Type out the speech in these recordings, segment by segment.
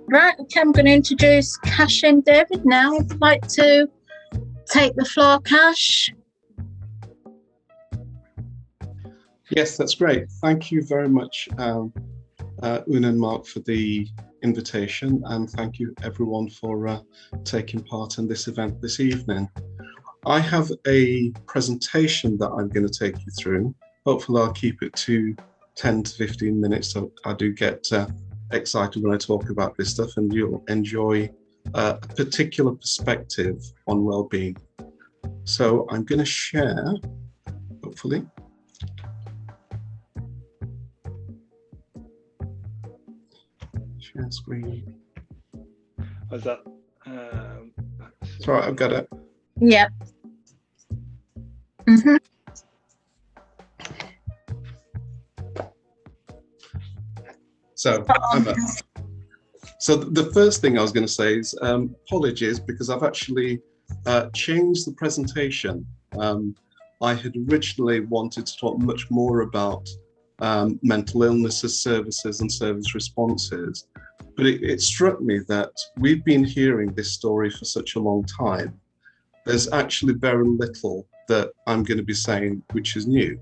Right, okay, I'm going to introduce Cashain David now. I'd like to take the floor, Cash. Yes, that's great. Thank you very much, Una and Mark, for the invitation, and thank you everyone for taking part in this event this evening. I have a presentation that I'm going to take you through. Hopefully I'll keep it to 10 to 15 minutes, so I do get excited when I talk about this stuff, and you'll enjoy a particular perspective on well-being. So I'm going to share, hopefully. Share screen. Was that? It's all right, I've got it. Yep. So the first thing I was going to say is apologies, because I've actually changed the presentation. I had originally wanted to talk much more about mental illnesses services and service responses, but it struck me that we've been hearing this story for such a long time. There's actually very little that I'm going to be saying which is new.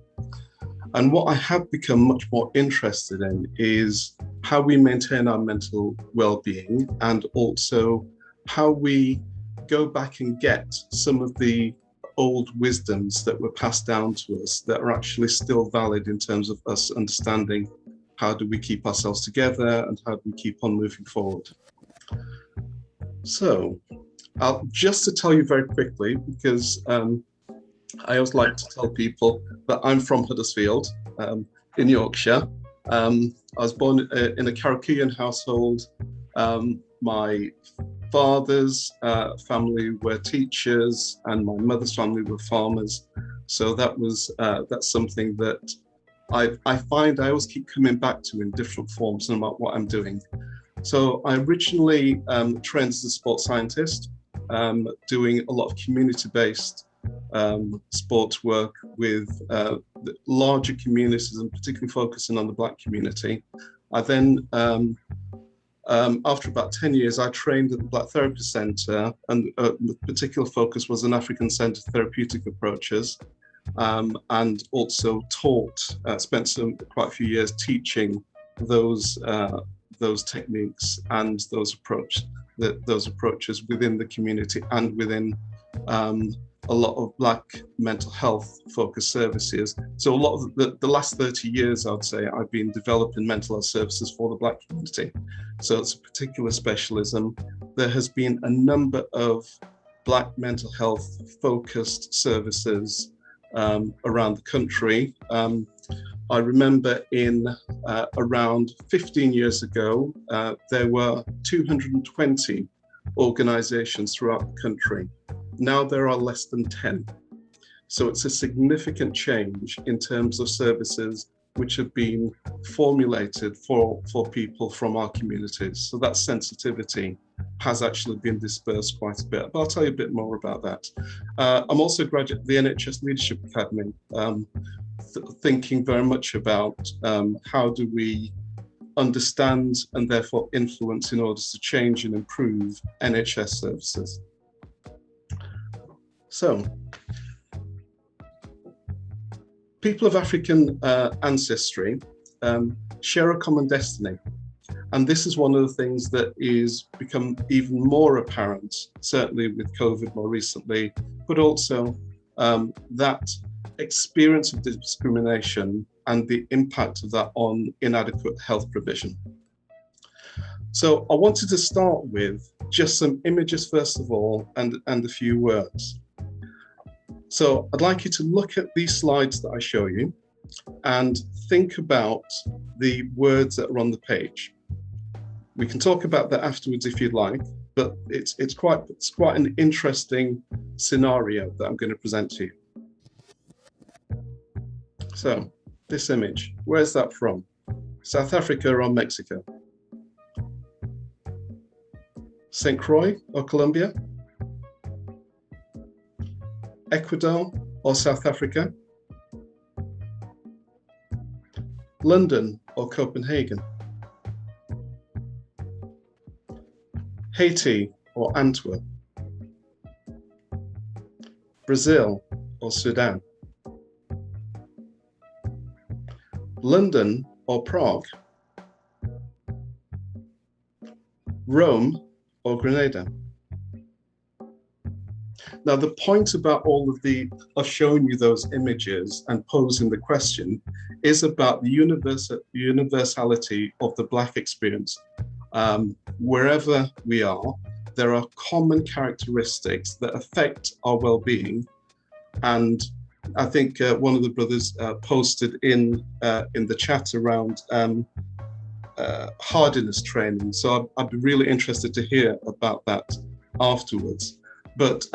And what I have become much more interested in is how we maintain our mental well-being, and also how we go back and get some of the old wisdoms that were passed down to us that are actually still valid in terms of us understanding how do we keep ourselves together and how do we keep on moving forward. So just to tell you very quickly, because I always like to tell people that I'm from Huddersfield in Yorkshire. I was born in a Caribbean household. My father's family were teachers and my mother's family were farmers. So that's something that I find I always keep coming back to in different forms no matter what I'm doing. So I originally trained as a sports scientist, doing a lot of community-based sports work with larger communities, and particularly focusing on the Black community. I then, after about 10 years, I trained at the Black Therapy Centre, and the particular focus was on African-centred therapeutic approaches, and also spent quite a few years teaching those techniques and those approaches within the community and within a lot of Black mental health focused services. So a lot of the last 30 years, I'd say, I've been developing mental health services for the Black community. So it's a particular specialism. There has been a number of Black mental health focused services around the country. I remember in around 15 years ago, there were 220 organizations throughout the country. Now there are less than 10. So it's a significant change in terms of services which have been formulated for people from our communities. So that sensitivity has actually been dispersed quite a bit, but I'll tell you a bit more about that. I'm also a graduate of the NHS Leadership Academy, thinking very much about how do we understand and therefore influence in order to change and improve NHS services. So, people of African ancestry share a common destiny. And this is one of the things that is become even more apparent, certainly with COVID more recently, but also that experience of discrimination and the impact of that on inadequate health provision. So I wanted to start with just some images first of all, and a few words. So I'd like you to look at these slides that I show you and think about the words that are on the page. We can talk about that afterwards if you'd like, but it's quite an interesting scenario that I'm going to present to you. So this image, where's that from? South Africa or Mexico? St. Croix or Colombia? Ecuador or South Africa? London or Copenhagen? Haiti or Antwerp, Brazil or Sudan, London or Prague, Rome or Grenada. Now, the point about all of showing you those images and posing the question is about the universality of the Black experience. Wherever we are, there are common characteristics that affect our well-being. And I think one of the brothers posted in the chat around hardiness training. So I'd be really interested to hear about that afterwards. But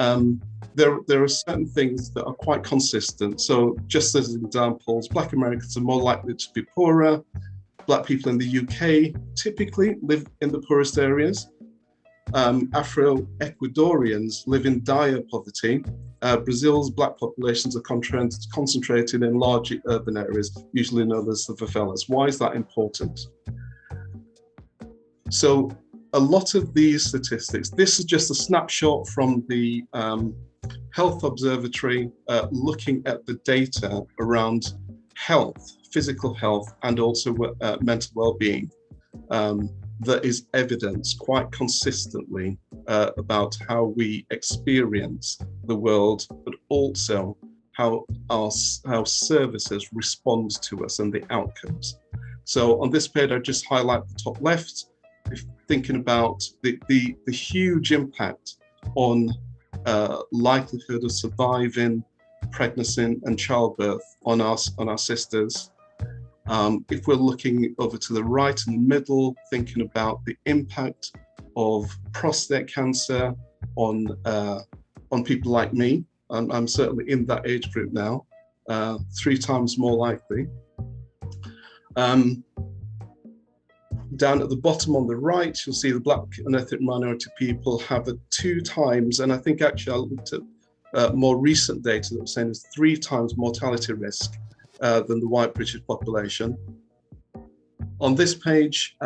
there are certain things that are quite consistent. So just as examples, Black Americans are more likely to be poorer. Black people in the UK typically live in the poorest areas. Afro-Ecuadorians live in dire poverty. Brazil's Black populations are concentrated in large urban areas, usually known as the favelas. Why is that important? So a lot of these statistics, this is just a snapshot from the Health Observatory looking at the data around health, physical health, and also mental well-being. That is evidence quite consistently about how we experience the world, but also how services respond to us and the outcomes. So on this page, I just highlight the top left, thinking about the huge impact on likelihood of surviving pregnancy and childbirth on our sisters. If we're looking over to the right in the middle, thinking about the impact of prostate cancer on people like me, I'm certainly in that age group now, 3 times more likely. Down at the bottom on the right, you'll see the Black and ethnic minority people have a 2 times, and I think actually I looked at more recent data that was saying it's 3 times mortality risk than the white British population. On this page,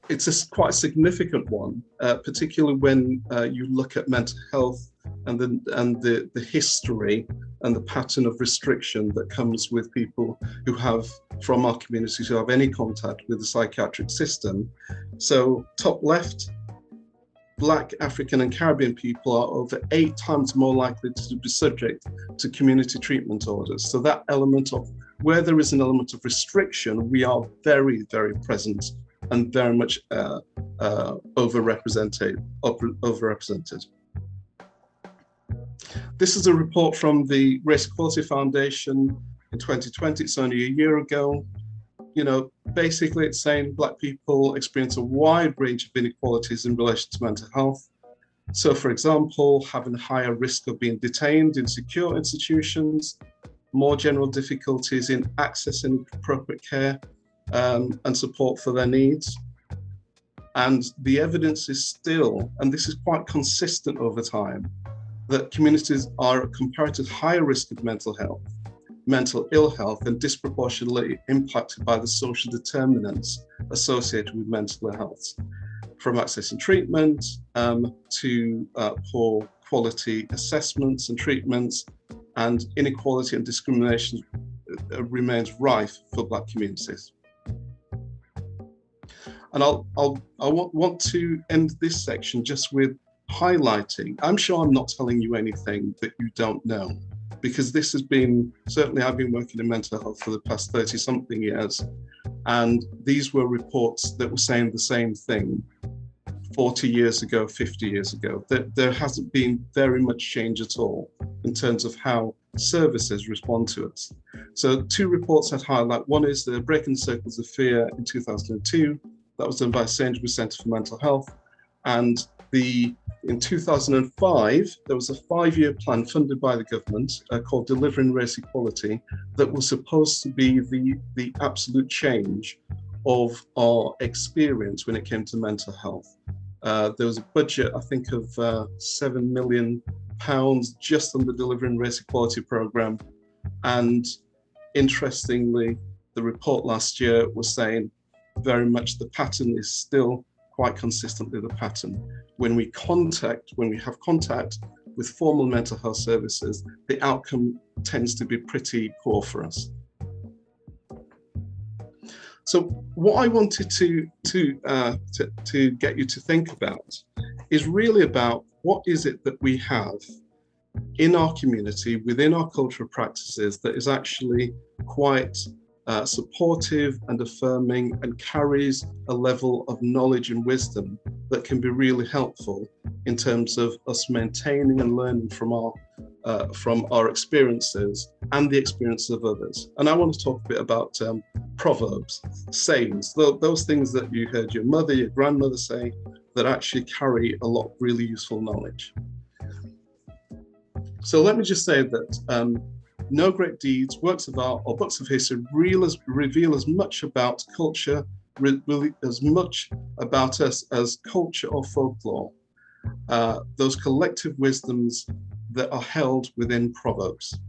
it's quite a significant one, particularly when you look at mental health and the history and the pattern of restriction that comes with people who have, from our communities, who have any contact with the psychiatric system. So top left, Black, African and Caribbean people are over 8 times more likely to be subject to community treatment orders. So that element of, where there is an element of restriction, we are very, very present and very much overrepresented. This is a report from the Race Equality Foundation in 2020, it's only a year ago. You know, basically it's saying Black people experience a wide range of inequalities in relation to mental health. So for example, having a higher risk of being detained in secure institutions, more general difficulties in accessing appropriate care and support for their needs. And the evidence is still, and this is quite consistent over time, that communities are at comparatively higher risk of mental ill health, and disproportionately impacted by the social determinants associated with mental ill health, from accessing treatment to poor quality assessments and treatments, and inequality and discrimination remains rife for Black communities. And I want to end this section just with highlighting, I'm sure I'm not telling you anything that you don't know, because this has been, certainly I've been working in mental health for the past 30 something years, and these were reports that were saying the same thing 40 years ago, 50 years ago. There hasn't been very much change at all in terms of how services respond to us. So 2 reports I'd highlight. One is the Breaking the Circles of Fear in 2002. That was done by Sainsbury's Centre for Mental Health. And in 2005, there was a 5-year plan funded by the government called Delivering Race Equality that was supposed to be the absolute change of our experience when it came to mental health. There was a budget, I think, of £7 million just on the Delivering Race Equality programme. And interestingly, the report last year was saying very much the pattern is still quite consistently the pattern. When we have contact with formal mental health services, the outcome tends to be pretty poor for us. So what I wanted to get you to think about is really about what is it that we have in our community, within our cultural practices, that is actually quite supportive and affirming and carries a level of knowledge and wisdom that can be really helpful in terms of us maintaining and learning from our experiences and the experience of others. And I want to talk a bit about proverbs, sayings, those things that you heard your mother, your grandmother say that actually carry a lot of really useful knowledge. So let me just say that no great deeds, works of art, or books of history reveal as much about culture, really as much about us as culture or folklore. Those collective wisdoms that are held within proverbs.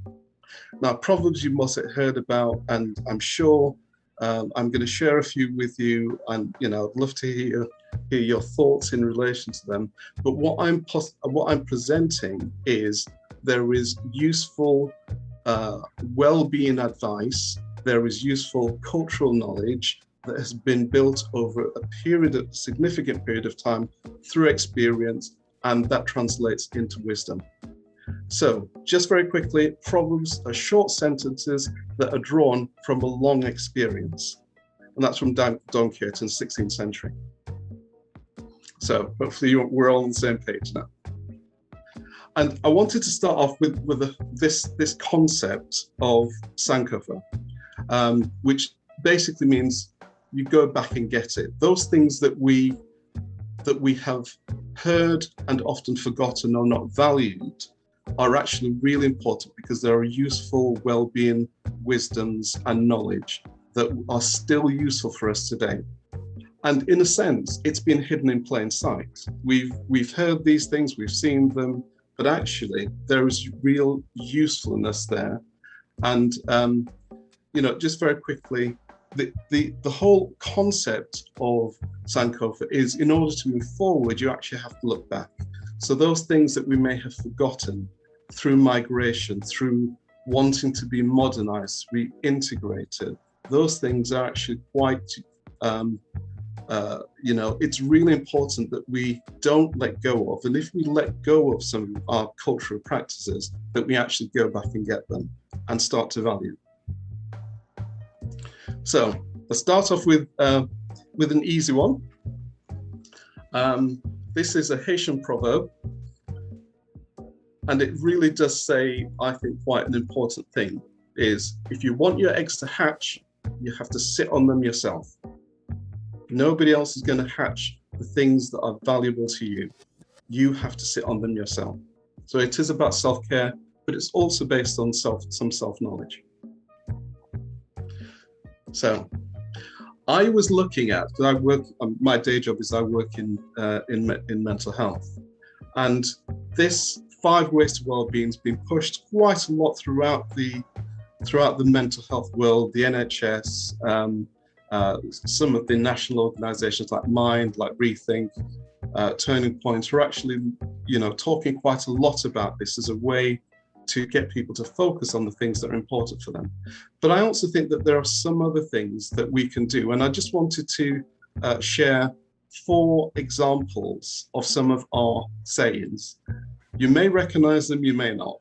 Now, proverbs you must have heard about, and I'm sure I'm going to share a few with you, and I'd love to hear your thoughts in relation to them. But what I'm presenting is there is useful well-being advice, there is useful cultural knowledge that has been built over a significant period of time through experience, and that translates into wisdom. So just very quickly, proverbs are short sentences that are drawn from a long experience. And that's from Don Quixote in the 16th century. So hopefully we're all on the same page now. And I wanted to start off with this concept of Sankofa, which basically means you go back and get it. Those things that we have heard and often forgotten or not valued are actually really important because there are useful well-being wisdoms and knowledge that are still useful for us today. And in a sense, it's been hidden in plain sight. We've heard these things, we've seen them, but actually there is real usefulness there. And just very quickly, the whole concept of Sankofa is, in order to move forward, you actually have to look back. So those things that we may have forgotten through migration, through wanting to be modernized, reintegrated, those things are actually quite, it's really important that we don't let go of. And if we let go of some of our cultural practices, that we actually go back and get them and start to value. So let's start off with an easy one. This is a Haitian proverb, and it really does say, I think, quite an important thing, is if you want your eggs to hatch, you have to sit on them yourself. Nobody else is going to hatch the things that are valuable to you. You have to sit on them yourself. So it is about self-care, but it's also based on some self-knowledge. So I was looking at, I work, my day job is I work in mental health, and this 5 ways to well-being has been pushed quite a lot throughout the mental health world, the NHS, some of the national organizations like Mind, like Rethink, Turning Point are actually, talking quite a lot about this as a way to get people to focus on the things that are important for them. But I also think that there are some other things that we can do. And I just wanted to share 4 examples of some of our sayings. You may recognize them, you may not.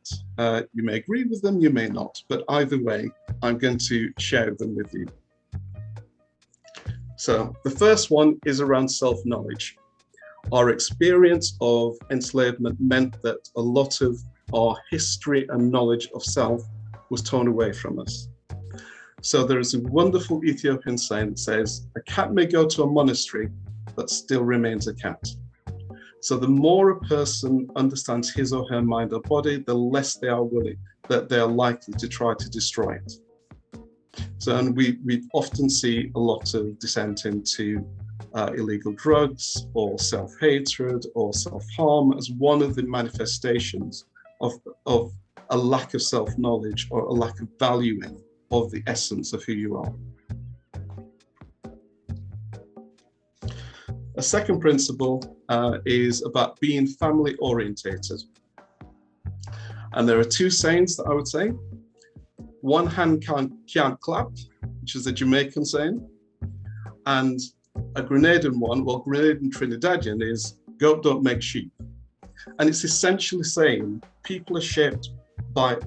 You may agree with them, you may not. But either way, I'm going to share them with you. So the first one is around self-knowledge. Our experience of enslavement meant that a lot of our history and knowledge of self was torn away from us. So there is a wonderful Ethiopian saying that says, a cat may go to a monastery, but still remains a cat. So the more a person understands his or her mind or body, the less they are likely to try to destroy it. So, and we often see a lot of descent into illegal drugs or self-hatred or self-harm as one of the manifestations of a lack of self-knowledge or a lack of valuing of the essence of who you are. A second principle is about being family orientated. And there are two sayings that I would say. One hand can't clap, which is a Jamaican saying. And a Grenadian one, well, Grenadian Trinidadian is goat don't make sheep. And it's essentially saying people are shaped by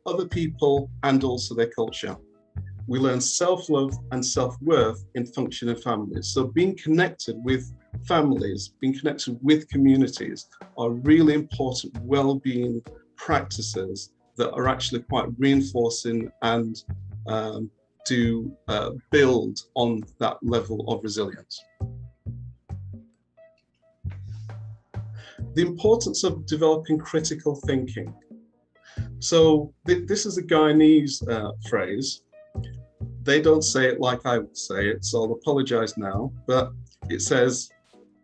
other people and also their culture. We learn self-love and self-worth in functioning families. So being connected with families, being connected with communities are really important well-being practices that are actually quite reinforcing and to build on that level of resilience. The importance of developing critical thinking. So this is a Guyanese phrase. They don't say it like I would say it, so I'll apologize now, but it says,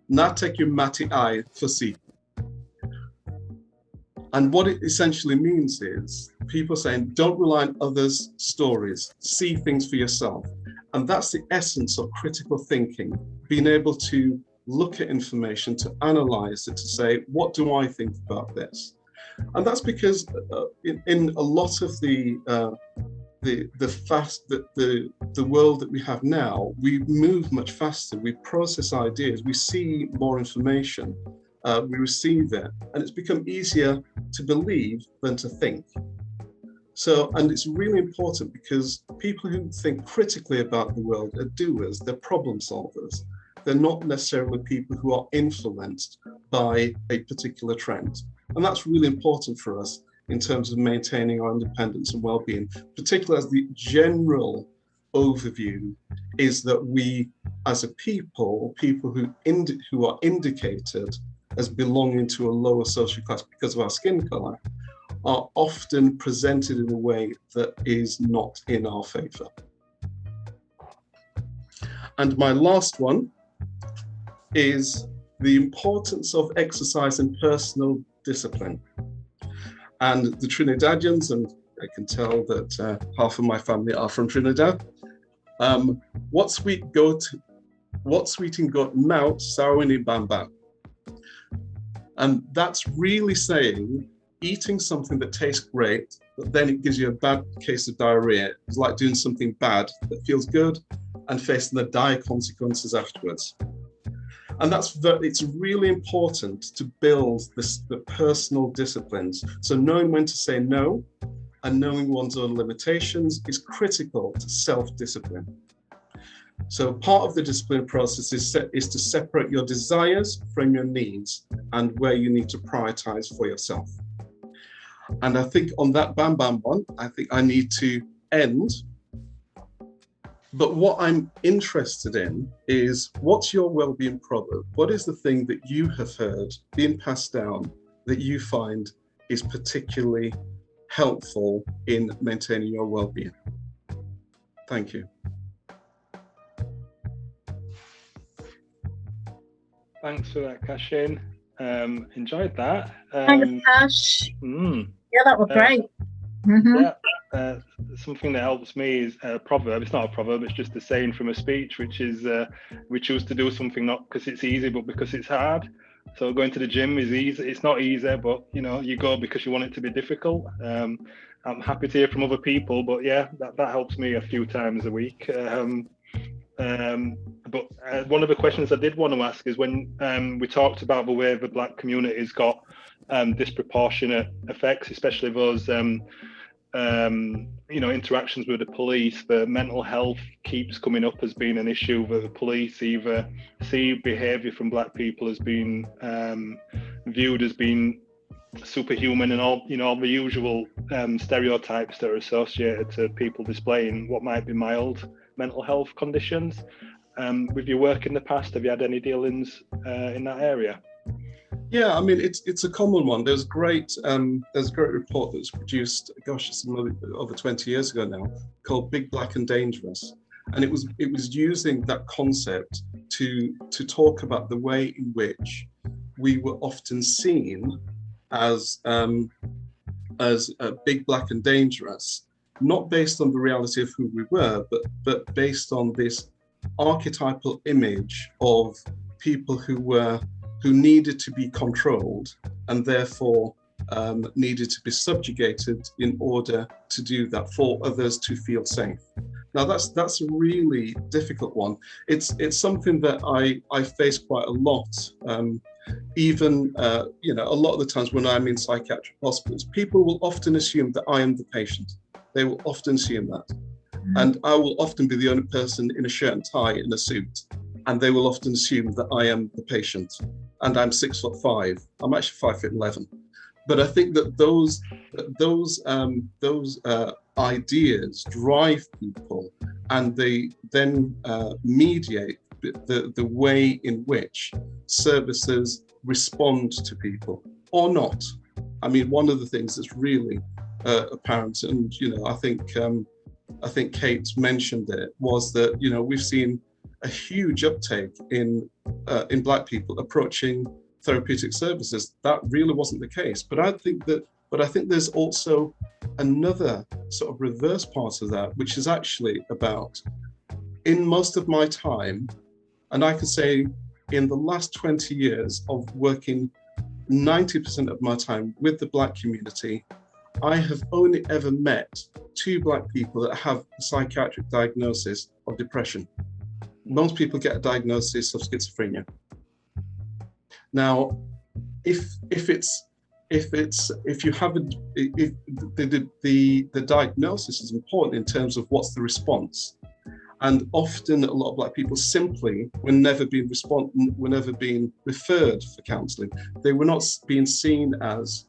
"Na take your mati eye for see." And what it essentially means is people saying, don't rely on others' stories, see things for yourself. And that's the essence of critical thinking, being able to look at information, to analyze it, to say, what do I think about this? And that's because in a lot of the world that we have now, we move much faster, we process ideas, we see more information, we receive it, and it's become easier to believe than to think. So, and it's really important because people who think critically about the world are doers, they're problem solvers. They're not necessarily people who are influenced by a particular trend. And that's really important for us in terms of maintaining our independence and well-being, particularly as the general overview is that we, as a people who are indicated as belonging to a lower social class because of our skin color, are often presented in a way that is not in our favor. And my last one is the importance of exercising personal discipline. And the Trinidadians, and I can tell that half of my family are from Trinidad, what sweet in goat mouth, sour in bamba. And that's really saying eating something that tastes great, but then it gives you a bad case of diarrhea. It's like doing something bad that feels good and facing the dire consequences afterwards. And it's really important to build the personal disciplines. So knowing when to say no and knowing one's own limitations is critical to self-discipline. So part of the discipline process is to separate your desires from your needs and where you need to prioritize for yourself. And I think on that bam bam one, I think I need to end. But what I'm interested in is, what's your well-being proverb? What is the thing that you have heard being passed down that you find is particularly helpful in maintaining your well-being? Thank you. Thanks for that, Cashain. Enjoyed that. Thanks, Cash. Yeah, that was great. Yeah, something that helps me is a proverb. It's not a proverb, it's just a saying from a speech, which is we choose to do something not because it's easy, but because it's hard. So going to the gym is easy. It's not easy, but you go because you want it to be difficult. I'm happy to hear from other people, but yeah, that helps me a few times a week. But one of the questions I did want to ask is when we talked about the way the Black community's got disproportionate effects, especially those interactions with the police. The mental health keeps coming up as being an issue that the police either see behaviour from Black people as being viewed as being superhuman and all the usual stereotypes that are associated to people displaying what might be mild mental health conditions. With your work in the past, have you had any dealings in that area? Yeah, I mean, it's a common one. There's a great report that was produced, it's over 20 years ago now, called Big, Black and Dangerous. And it was using that concept to talk about the way in which we were often seen as big, black and dangerous, not based on the reality of who we were, but based on this archetypal image of people who needed to be controlled and therefore needed to be subjugated in order to do that, for others to feel safe. Now that's a really difficult one. It's something that I face quite a lot. Even a lot of the times when I'm in psychiatric hospitals, people will often assume that I am the patient. They will often assume that. And I will often be the only person in a shirt and tie in a suit. And they will often assume that I am the patient. And I'm 6'5". I'm actually 5'11". But I think that those ideas drive people, and they then mediate the way in which services respond to people, or not. I mean, one of the things that's really apparent, and I think Kate mentioned it, was that we've seen a huge uptake in Black people approaching therapeutic services. That really wasn't the case. But I think there's also another sort of reverse part of that, which is actually about, in most of my time, and I could say in the last 20 years of working 90% of my time with the Black community, I have only ever met 2 Black people that have a psychiatric diagnosis of depression. Most people get a diagnosis of schizophrenia. Now, if the diagnosis is important in terms of what's the response, and often a lot of Black people simply were never being referred for counselling. They were not being seen as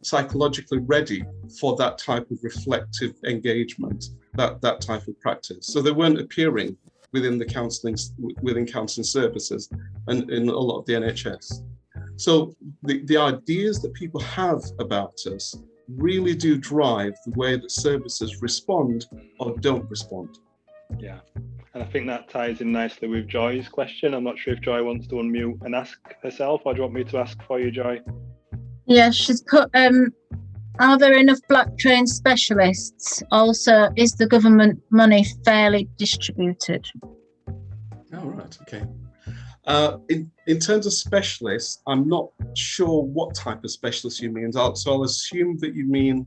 psychologically ready for that type of reflective engagement, that type of practice. So they weren't appearing within counselling services and in a lot of the NHS. So the ideas that people have about us really do drive the way that services respond or don't respond. Yeah, and I think that ties in nicely with Joy's question. I'm not sure if Joy wants to unmute and ask herself, or do you want me to ask for you, Joy? Yeah, she's put, are there enough Black trained specialists? Also, is the government money fairly distributed? Oh, right, okay. In terms of specialists, I'm not sure what type of specialists you mean. So I'll assume that you mean,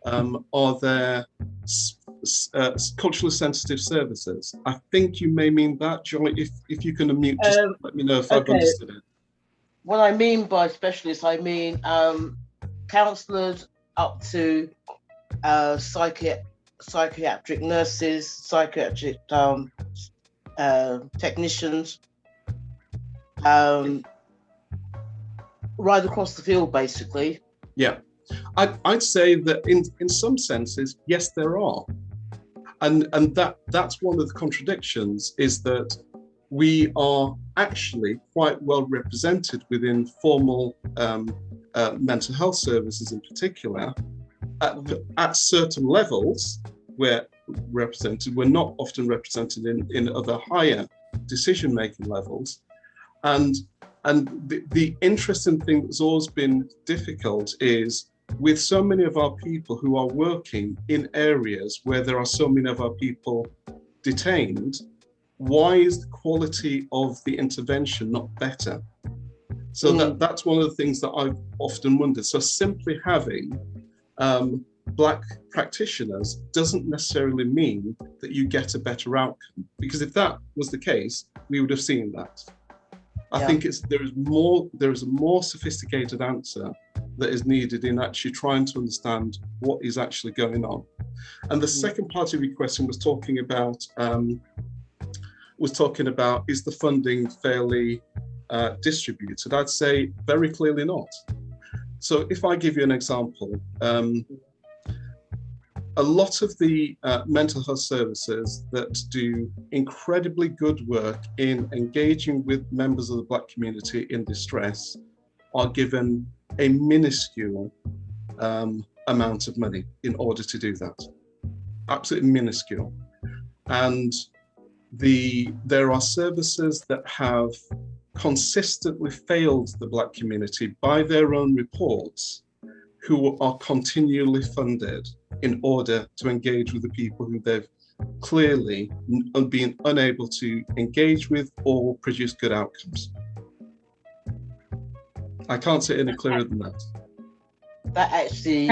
are there culturally sensitive services? I think you may mean that, Joy. If you can unmute, just let me know if I've understood it. What I mean by specialists, I mean counsellors up to psychiatric nurses, psychiatric technicians, right across the field, basically. Yeah, I'd say that in some senses, yes, there are, and that's one of the contradictions, is that we are actually quite well represented within formal mental health services in particular. At certain levels, we're represented. We're not often represented in other higher decision-making levels. And the interesting thing that's always been difficult is, with so many of our people who are working in areas where there are so many of our people detained, why is the quality of the intervention not better? So that's one of the things that I've often wondered. So simply having Black practitioners doesn't necessarily mean that you get a better outcome, because if that was the case, we would have seen that. I think there is a more sophisticated answer that is needed in actually trying to understand what is actually going on. And the second part of your question was talking about is the funding fairly distributed? I'd say very clearly not. So if I give you an example, a lot of the mental health services that do incredibly good work in engaging with members of the Black community in distress are given a minuscule amount of money in order to do that. Absolutely minuscule. And there are services that have consistently failed the Black community by their own reports who are continually funded in order to engage with the people who they've clearly been unable to engage with or produce good outcomes. I can't say any clearer than that. That actually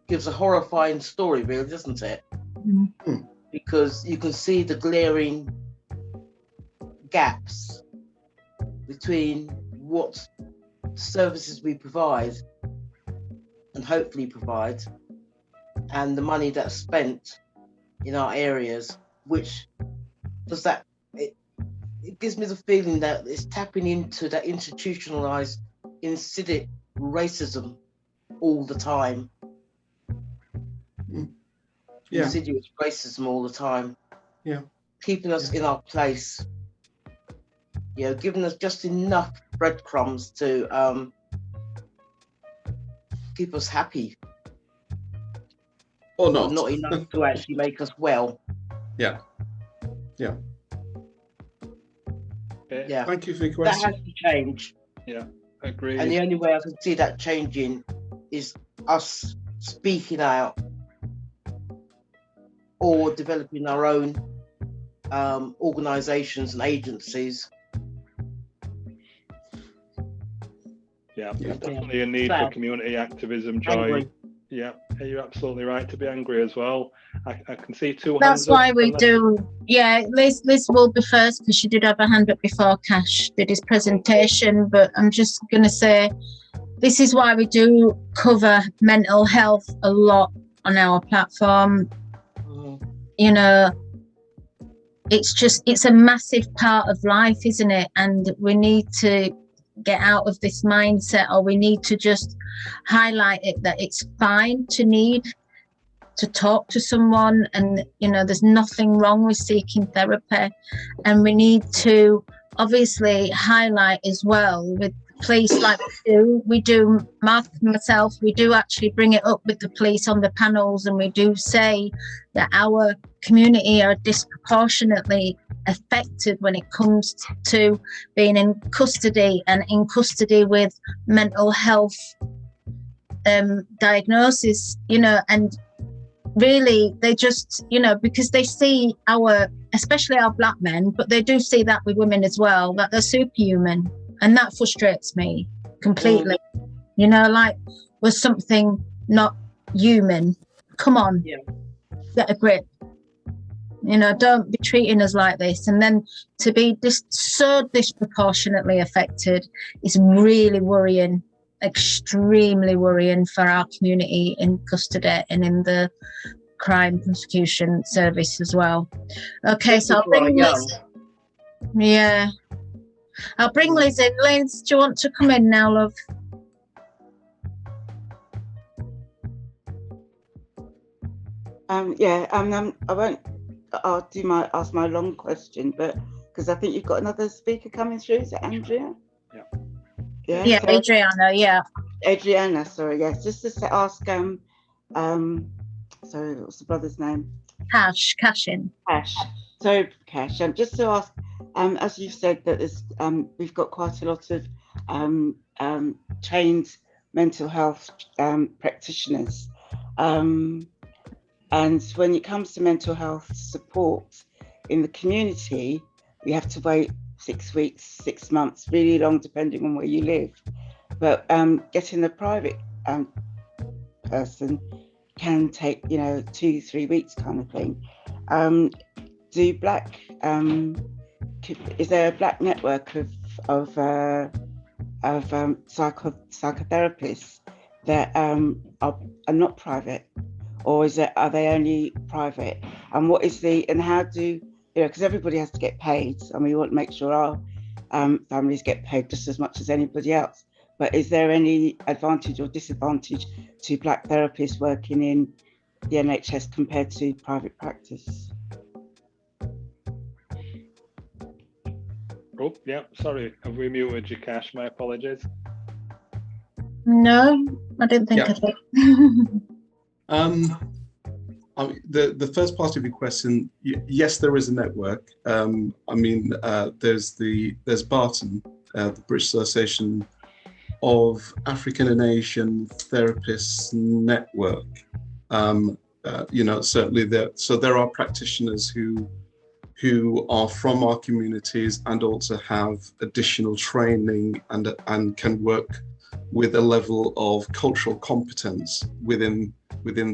gives a horrifying story, really, doesn't it? Mm. Because you can see the glaring gaps between what services we provide and hopefully provide and the money that's spent in our areas, which does that, it gives me the feeling that it's tapping into that institutionalized, insidious racism all the time. Yeah. Insidious racism all the time. Yeah. Keeping us in our place. You know, giving us just enough breadcrumbs to keep us happy. Or But not. not enough to actually make us well. Yeah. Yeah. Yeah. Thank you for your That question. has to change. Yeah, agree. And the only way I can see that changing is us speaking out or developing our own organizations and agencies. Yeah, there's definitely a need for community activism, Joy. Angry. Yeah, you're absolutely right to be angry as well. I can see two hands. That's why we do. Yeah, Liz will be first because she did have a hand up before Cash did his presentation. But I'm just going to say, this is why we do cover mental health a lot on our platform. You know, it's a massive part of life, isn't it? And we need to get out of this mindset, or we need to just highlight it that it's fine to need to talk to someone, and you know, there's nothing wrong with seeking therapy. And we need to obviously highlight as well with police, like we do myself, we do actually bring it up with the police on the panels, and we do say that our community are disproportionately affected when it comes to being in custody and in custody with mental health diagnosis, you know. And really they just, you know, because they see especially our black men, but they do see that with women as well, that they're superhuman, and that frustrates me completely. You know, like, was something not human? Come on, get a grip. You know, don't be treating us like this. And then to be so disproportionately affected is really worrying, extremely worrying for our community in custody and in the crime prosecution service as well. Okay, so I'll bring Liz. Yeah, I'll bring Liz in. Liz, do you want to come in now, love? I won't. I'll ask my long question, but because I think you've got another speaker coming through. Is it Andrea? Yeah, so, Adriana. Yeah. Adriana. Sorry. Yes. Just to ask. Sorry. What's the brother's name? Cashain. Cash. So Cash. Just to ask. As you said that there's we've got quite a lot of trained mental health practitioners. And when it comes to mental health support in the community, you have to wait 6 weeks, 6 months, really long, depending on where you live. But getting a private person can take, 2-3 weeks kind of thing. Is there a black network of psychotherapists that are not private? Or are they only private? And what is how do, because everybody has to get paid, and we want to make sure our families get paid just as much as anybody else. But is there any advantage or disadvantage to black therapists working in the NHS compared to private practice? Oh, yeah, sorry, have we muted you, Cash? My apologies. No, I didn't think of it. The first part of your question, yes, there is a network. There's Barton, the British Association of African and Asian therapists network. Certainly there are practitioners who are from our communities and also have additional training and can work with a level of cultural competence within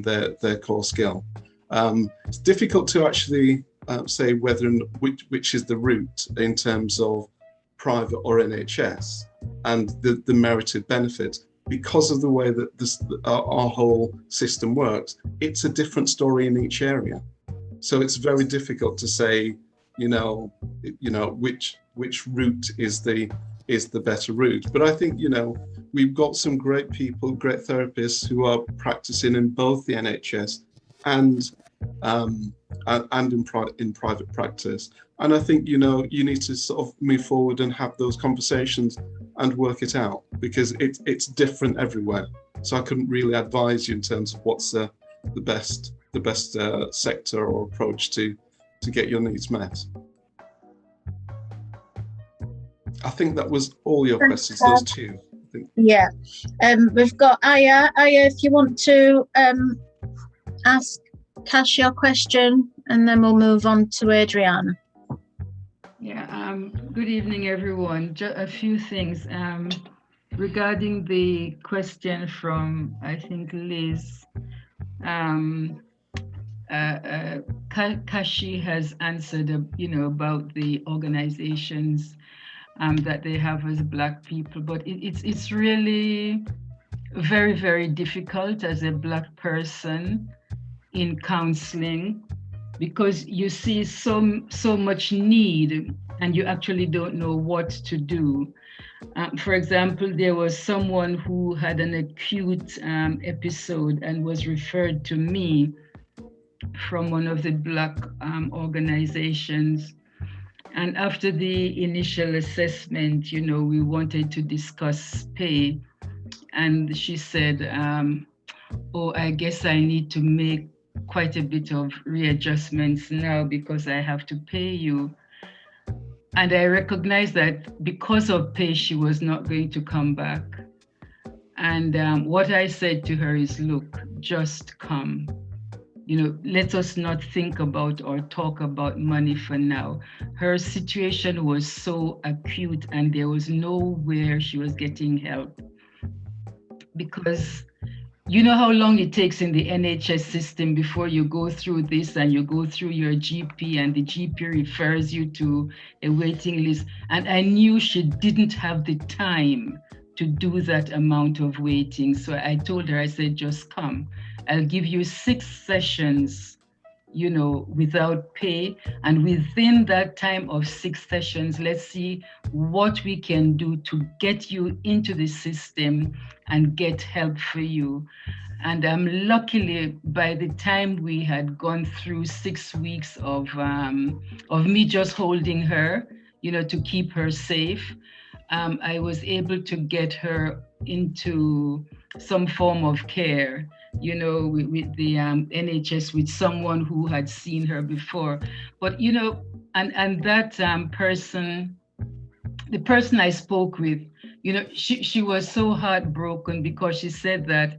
their core skill. It's difficult to actually say whether and which is the route in terms of private or NHS and the merited benefit. Because of the way that our whole system works, it's a different story in each area. So it's very difficult to say, which route is the better route. But I think, we've got some great people, great therapists who are practicing in both the NHS and in private practice. And I think, you need to sort of move forward and have those conversations and work it out, because it's different everywhere. So I couldn't really advise you in terms of what's the best sector or approach to get your needs met. I think that was all your questions, those two. I think. Yeah. We've got Aya. Aya, if you want to ask Cash your question, and then we'll move on to Adriana. Yeah, good evening, everyone. Just a few things regarding the question from, I think, Liz. Kashi has answered, about the organizations that they have as Black people, but it's really very, very difficult as a Black person in counseling, because you see so much need and you actually don't know what to do. For example, there was someone who had an acute episode and was referred to me from one of the Black organizations. And after the initial assessment, we wanted to discuss pay. And she said, oh, I guess I need to make quite a bit of readjustments now because I have to pay you. And I recognized that because of pay, she was not going to come back. And what I said to her is, look, just come. Let us not think about or talk about money for now. Her situation was so acute and there was nowhere she was getting help. Because you know how long it takes in the NHS system before you go through this and you go through your GP and the GP refers you to a waiting list. And I knew she didn't have the time to do that amount of waiting. So I told her, I said, just come. I'll give you 6 sessions, without pay. And within that time of 6 sessions, let's see what we can do to get you into the system and get help for you. And luckily, by the time we had gone through 6 weeks of me just holding her, to keep her safe, I was able to get her into some form of care, with the NHS, with someone who had seen her before. But, and that person, the person I spoke with, she was so heartbroken because she said that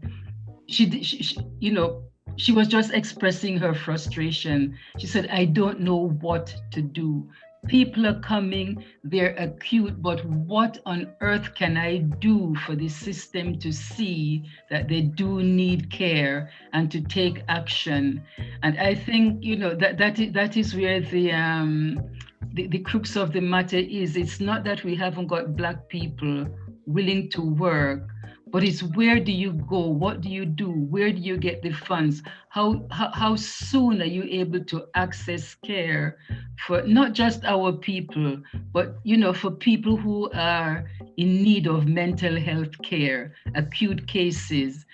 she was just expressing her frustration. She said, I don't know what to do. People are coming, they're acute, but what on earth can I do for the system to see that they do need care and to take action? And I think, that is where the crux of the matter is. It's not that we haven't got Black people willing to work, but it's where do you go? What do you do? Where do you get the funds? How soon are you able to access care for not just our people, but for people who are in need of mental health care, acute cases?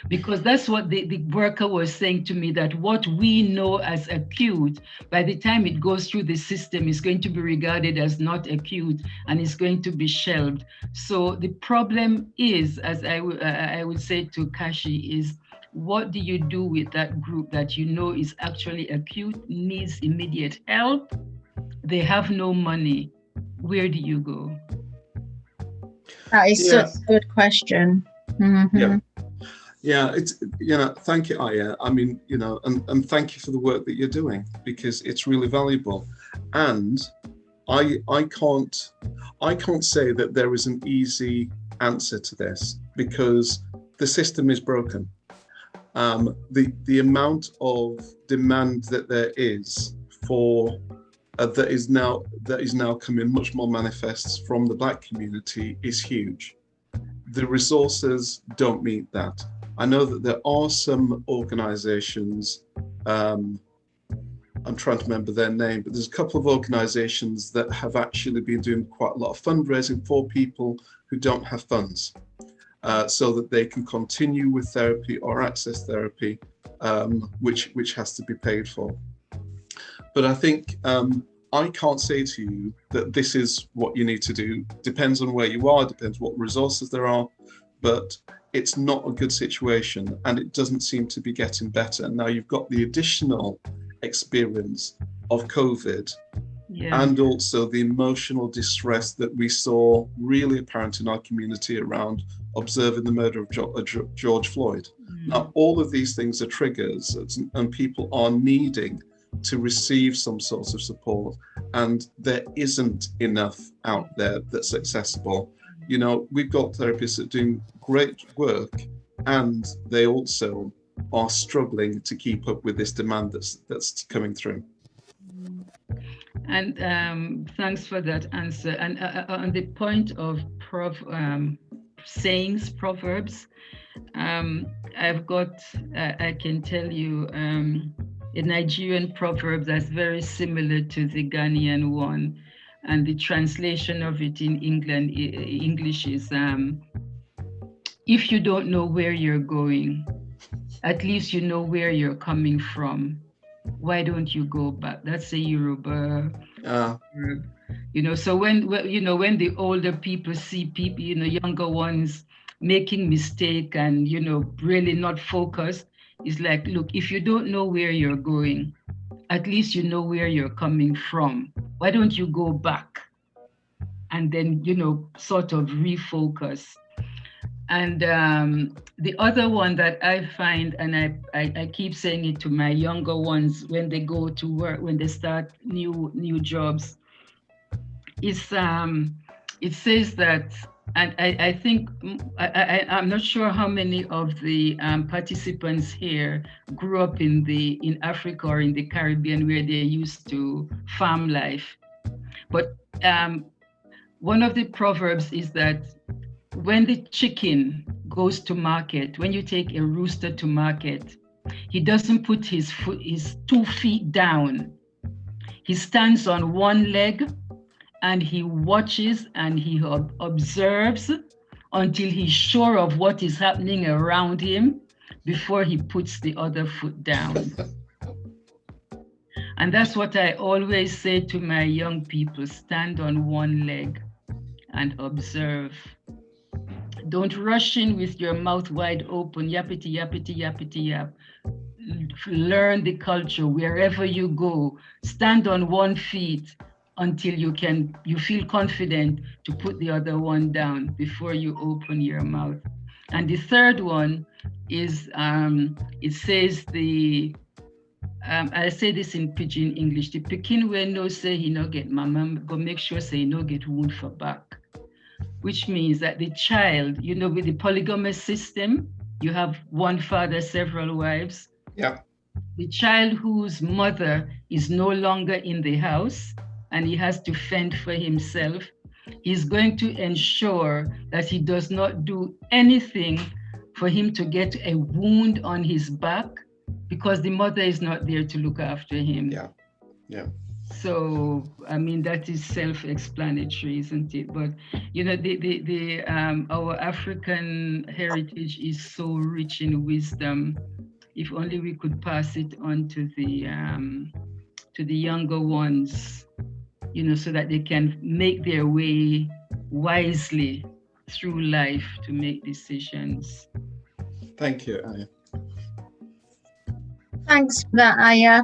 Because that's what the worker was saying to me, that what we know as acute, by the time it goes through the system, is going to be regarded as not acute and is going to be shelved. So the problem is, as I would say to Kashi, is what do you do with that group that is actually acute, needs immediate help? They have no money. Where do you go? That is Yeah. such a good question. Yeah. Yeah, it's, thank you, Aya. I mean, and thank you for the work that you're doing, because it's really valuable. And I can't say that there is an easy answer to this, because the system is broken. The amount of demand that there is for that is now coming much more manifest from the Black community is huge. The resources don't meet that. I know that there are some organizations, I'm trying to remember their name, but there's a couple of organizations that have actually been doing quite a lot of fundraising for people who don't have funds, so that they can continue with therapy or access therapy, which has to be paid for. But I think I can't say to you that this is what you need to do. Depends on where you are, depends what resources there are, but it's not a good situation, and it doesn't seem to be getting better. Now you've got the additional experience of COVID, and also the emotional distress that we saw really apparent in our community around observing the murder of George Floyd. Now, all of these things are triggers, and people are needing to receive some sort of support, and there isn't enough out there that's accessible. We've got therapists that are doing great work, and they also are struggling to keep up with this demand that's coming through. And thanks for that answer. And on the point of sayings, proverbs, I've got, I can tell you, a Nigerian proverb that's very similar to the Ghanaian one. And the translation of it in English is, if you don't know where you're going, at least you know where you're coming from. Why don't you go back? That's a Yoruba word. So when the older people see people, younger ones making mistake and, really not focused, it's like, look, if you don't know where you're going, at least you know where you're coming from. Why don't you go back and then, sort of refocus? And the other one that I find, and I keep saying it to my younger ones when they go to work, when they start new jobs, is it says that, and I think, I'm not sure how many of the participants here grew up in Africa or in the Caribbean, where they're used to farm life. But one of the proverbs is that when the chicken goes to market, when you take a rooster to market, he doesn't put his 2 feet down. He stands on one leg and he watches and he observes until he's sure of what is happening around him before he puts the other foot down. And that's what I always say to my young people: stand on one leg and observe. Don't rush in with your mouth wide open, yappity, yappity, yappity, yap. Learn the culture wherever you go. Stand on one feet until you feel confident to put the other one down before you open your mouth. And the third one is, it says I say this in Pidgin English: the pikin wey no say he no get mama, go make sure say he no get wound for back. Which means that the child, with the polygamous system, you have one father, several wives. Yeah. The child whose mother is no longer in the house and he has to fend for himself, he's going to ensure that he does not do anything for him to get a wound on his back, because the mother is not there to look after him. Yeah. Yeah. So, I mean, that is self-explanatory, isn't it? But, our African heritage is so rich in wisdom. If only we could pass it on to the younger ones, so that they can make their way wisely through life to make decisions. Thank you, Aya. Thanks for that, Aya.